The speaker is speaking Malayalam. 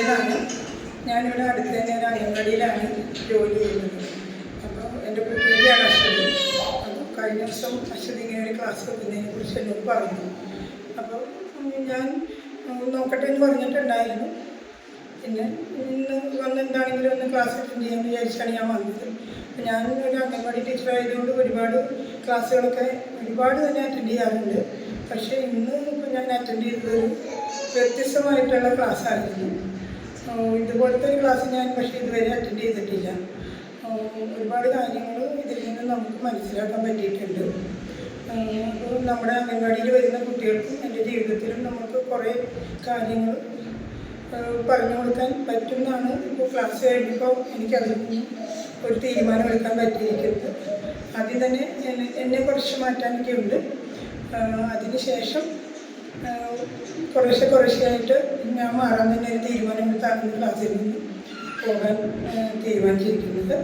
നിന്നാണ്. ഞാനിവിടെ അടുത്ത് തന്നെ ഒരു അംഗൻവാടിയിലാണ് ജോലി ചെയ്യുന്നത്. അപ്പോൾ എൻ്റെ കുട്ടിയാണ് അശ്വതി. അപ്പോൾ കഴിഞ്ഞ ദിവസം അശ്വതി ഇങ്ങനെ ഒരു ക്ലാസ് വെക്കുന്നതിനെ കുറിച്ച് എന്നോട് പറഞ്ഞു. അപ്പോൾ ഞാൻ നോക്കട്ടെ എന്ന് പറഞ്ഞിട്ടുണ്ടായിരുന്നു. പിന്നെ ഇന്ന് വന്ന് എന്താണെങ്കിലും ഒന്ന് ക്ലാസ് അറ്റൻഡ് ചെയ്യാൻ വിചാരിച്ചാണ് ഞാൻ വന്നത്. അപ്പോൾ ഞാൻ ഒരു അംഗൻവാടി ടീച്ചർ ആയതുകൊണ്ട് ഒരുപാട് ക്ലാസ്സുകളൊക്കെ തന്നെ അറ്റൻഡ് ചെയ്യാറുണ്ട്. പക്ഷേ ഇന്ന് ഇപ്പോൾ ഞാൻ അറ്റൻഡ് ചെയ്തത് വ്യത്യസ്തമായിട്ടുള്ള ക്ലാസ്സായിരുന്നു. ഇതുപോലത്തെ ഒരു ക്ലാസ് ഞാൻ പക്ഷേ ഇതുവരെ അറ്റൻഡ് ചെയ്തിട്ടില്ല. ഒരുപാട് കാര്യങ്ങൾ ഇതിൽ നിന്ന് നമുക്ക് മനസ്സിലാക്കാൻ പറ്റിയിട്ടുണ്ട്. അപ്പോൾ നമ്മുടെ അംഗൻവാടിയിൽ വരുന്ന കുട്ടികൾക്കും എൻ്റെ ജീവിതത്തിലും നമുക്ക് കുറേ കാര്യങ്ങൾ പറഞ്ഞു കൊടുക്കാൻ പറ്റുമെന്നാണ് ഇപ്പോൾ ക്ലാസ് കഴിഞ്ഞപ്പോൾ എനിക്കതിൽ നിന്ന് ഒരു തീരുമാനമെടുക്കാൻ പറ്റിയിരിക്കുന്നത്. ആദ്യം തന്നെ എന്നെ കുറച്ച് മാറ്റാനൊക്കെ ഉണ്ട്. അതിന് ശേഷം കുറേശ്ശെയായിട്ട് ഞാൻ മാറാൻ തന്നെ ഒരു തീരുമാനമെടുത്താണ് ക്ലാസ്സിൽ നിന്ന് പോകാൻ തീരുമാനിച്ചിരിക്കുന്നത്.